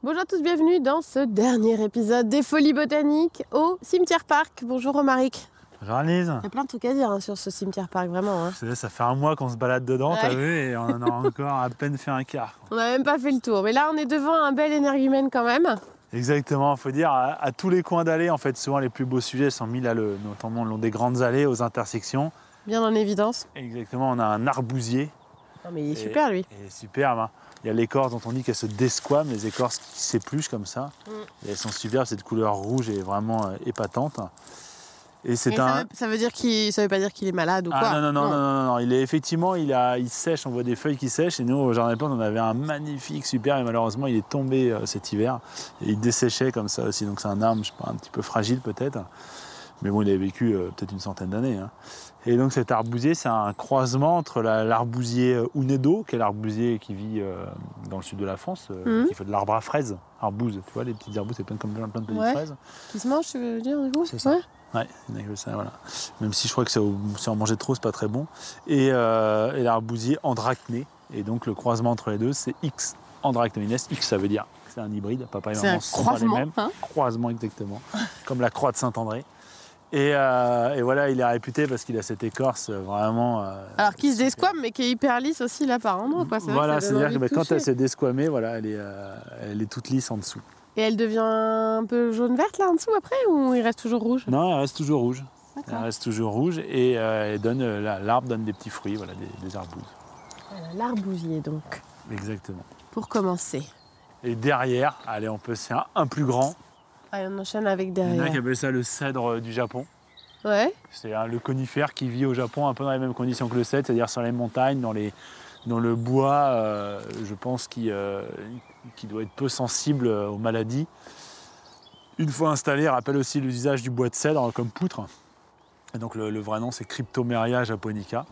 Bonjour à tous, bienvenue dans ce dernier épisode des Folies Botaniques au Cimetière Parc. Bonjour Romaric. Bonjour Annelise. Il y a plein de trucs à dire sur ce Cimetière Parc, vraiment. Ça fait un mois qu'on se balade dedans, t'as vu, et on en a encore à peine fait un quart. On n'a même pas fait le tour, mais là on est devant un bel énergumène quand même. Exactement, il faut dire, à tous les coins d'allées, en fait, souvent les plus beaux sujets sont mis là, notamment le long des grandes allées, aux intersections. Bien en évidence. Exactement, on a un arbousier. Non mais il est super lui. Il est superbe, hein. Il y a l'écorce dont on dit qu'elle se desquame, les écorces qui s'épluchent comme ça. Et elles sont superbes, cette couleur rouge est vraiment épatante. Et c'est ça veut pas dire qu'il est malade ou quoi? Non. Il est effectivement, il sèche, on voit des feuilles qui sèchent. Et nous, au Jardin des Plantes, on avait un magnifique, super, et malheureusement, il est tombé cet hiver. Et il desséchait comme ça aussi. Donc c'est un arbre, je sais pas, un petit peu fragile peut-être. Mais bon, il a vécu peut-être une centaine d'années, hein. Et donc cet arbousier, c'est un croisement entre l'arbousier Unedo, qui est l'arbousier qui vit dans le sud de la France, qui fait de l'arbre à fraises, arbouze. Tu vois, les petites arbouses, c'est plein de petites fraises. Qui se mange, tu veux dire, du coup? C'est ça. Ouais, il n'y a que ça, voilà. Même si je crois que si on mangeait trop, c'est pas très bon. Et l'arbousier Andracné. Et donc le croisement entre les deux, c'est X Andracnomines. X, ça veut dire que c'est un hybride. Papa et maman sont pas les mêmes. Hein, croisement, exactement. Comme la croix de Saint-André. Et voilà, il est réputé parce qu'il a cette écorce vraiment. Alors qui se desquame, mais qui est hyper lisse aussi là par endroits, quoi. Voilà, c'est-à-dire que quand elle s'est desquamée, voilà, elle est toute lisse en dessous. Et elle devient un peu jaune-verte là en dessous après, ou il reste toujours rouge? Non, elle reste toujours rouge. Elle reste toujours rouge et l'arbre donne des petits fruits, voilà, des arbouses. Voilà, l'arbousier donc. Exactement. Pour commencer. Et derrière, allez, on peut faire un plus grand. Allez, on enchaîne avec derrière. Il y en a qui appellent ça le cèdre du Japon. Ouais. C'est le conifère qui vit au Japon un peu dans les mêmes conditions que le cèdre, c'est-à-dire sur les montagnes, dans le bois, je pense qui doit être peu sensible aux maladies. Une fois installé, il rappelle aussi l'usage du bois de cèdre comme poutre. Et donc le vrai nom, c'est Cryptomeria japonica.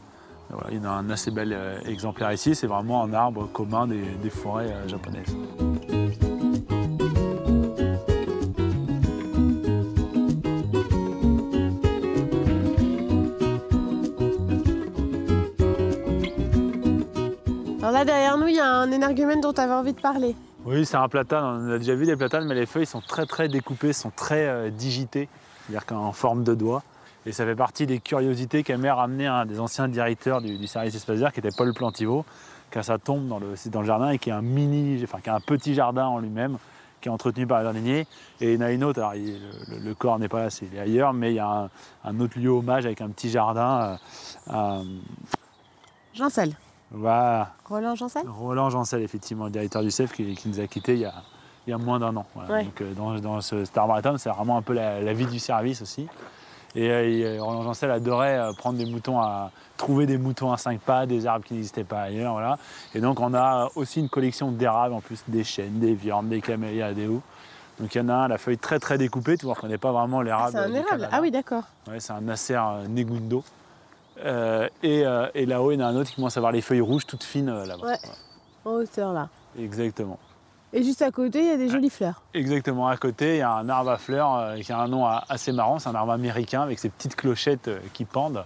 Et voilà, il y en a un assez bel exemplaire ici. C'est vraiment un arbre commun des forêts japonaises. Alors là, derrière nous, il y a un énergumène dont tu avais envie de parler. Oui, c'est un platane. On a déjà vu des platanes, mais les feuilles sont très découpées, sont très digitées, c'est-à-dire qu'en forme de doigt. Et ça fait partie des curiosités qu'aimerait ramener un des anciens directeurs du service espace vert, qui était Paul Plantivaux, qui a sa tombe dans le jardin et qui a un petit jardin en lui-même, qui est entretenu par les jardiniers. Et il y en a une autre, alors le corps n'est pas là, il est ailleurs, mais il y a un autre lieu hommage avec un petit jardin. Jancel. Voilà. Roland Jancel. Roland Jancel, effectivement, le directeur du CEF qui nous a quittés il y a moins d'un an. Voilà. Ouais. Donc dans cet arboretum, c'est vraiment un peu la vie du service aussi. Et Roland Jancel adorait prendre des moutons trouver des moutons à 5 pas, des arbres qui n'existaient pas ailleurs. Voilà. Et donc on a aussi une collection d'érables, en plus des chênes, des viornes, des camélias, des houes. Donc il y en a un, la feuille très découpée, tu vois, on ne connaît pas vraiment l'érable. C'est un érable, ah oui, d'accord. Ouais, c'est un Acer Negundo. Et là-haut, il y en a un autre qui commence à avoir les feuilles rouges toutes fines là-bas. Ouais, en hauteur là. Exactement. Et juste à côté, il y a des jolies fleurs. Exactement, à côté, il y a un arbre à fleurs qui a un nom assez marrant, c'est un arbre américain avec ses petites clochettes qui pendent.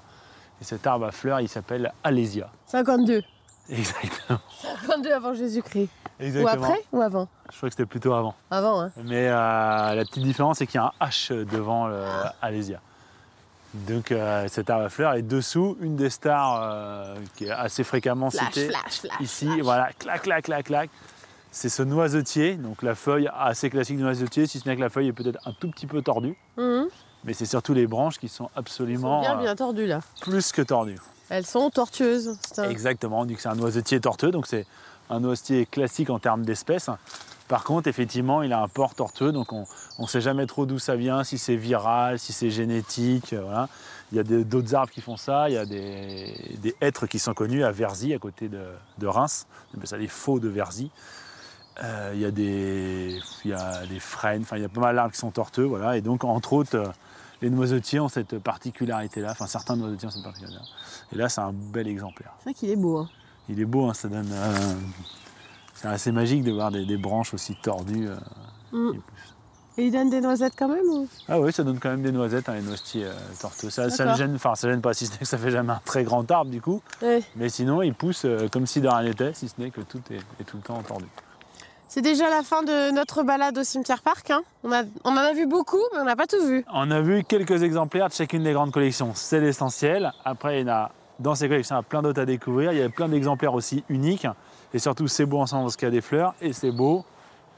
Et cet arbre à fleurs, il s'appelle Alésia. 52. Exactement. 52 avant Jésus-Christ. Exactement. Ou après ou avant? Je crois que c'était plutôt avant. Avant, hein. Mais la petite différence, c'est qu'il y a un H devant Alésia. Donc cet arbre à fleurs, et dessous, une des stars qui est assez fréquemment citée. Flash. Ici, voilà, clac. C'est ce noisetier, donc la feuille assez classique du noisetier, si ce n'est que la feuille est peut-être un tout petit peu tordue. Mais c'est surtout les branches qui sont absolument... Elles sont bien tordues là. Plus que tordues. Elles sont tortueuses. Exactement, on dit que c'est un noisetier tortueux, donc c'est un noisetier classique en termes d'espèces. Par contre, effectivement, il a un port tortueux, donc on ne sait jamais trop d'où ça vient, si c'est viral, si c'est génétique. Voilà. Il y a d'autres arbres qui font ça, il y a des hêtres qui sont connus à Verzy, à côté de Reims, on appelle ça les faux de Verzy. Il y a des frênes, il y a pas mal d'arbres qui sont tortueux, voilà. Et donc, entre autres, les noisetiers ont cette particularité-là, enfin certains noisetiers ont cette particularité-là. Et là, c'est un bel exemplaire. C'est vrai qu'il est beau. Hein. Il est beau, hein, ça donne... c'est assez magique de voir des branches aussi tordues. Et il donne des noisettes quand même ou... Ah oui, ça donne quand même des noisettes, hein, les noisetiers tortueux. Ça ne gêne pas, si ce n'est que ça fait jamais un très grand arbre du coup. Ouais. Mais sinon, il pousse comme si de rien n'était, si ce n'est que tout est tout le temps tordu. C'est déjà la fin de notre balade au cimetière-parc. Hein. On en a vu beaucoup, mais on n'a pas tout vu. On a vu quelques exemplaires de chacune des grandes collections, c'est l'essentiel. Après, il y en a, dans ces collections, il y a plein d'autres à découvrir. Il y a plein d'exemplaires aussi uniques. Et surtout, c'est beau ensemble parce qu'il y a des fleurs. Et c'est beau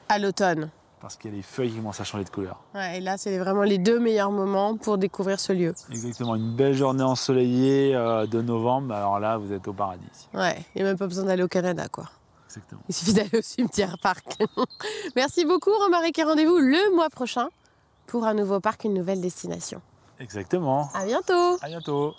à l'automne. Parce qu'il y a les feuilles qui commencent à changer de couleur. Ouais, et là, c'est vraiment les 2 meilleurs moments pour découvrir ce lieu. Exactement, une belle journée ensoleillée de novembre. Alors là, vous êtes au paradis. Ouais, il n'y a même pas besoin d'aller au Canada, quoi. Exactement. Il suffit d'aller au cimetière-parc. Merci beaucoup, Romaric, et rendez-vous le mois prochain pour un nouveau parc, une nouvelle destination. Exactement. À bientôt. À bientôt.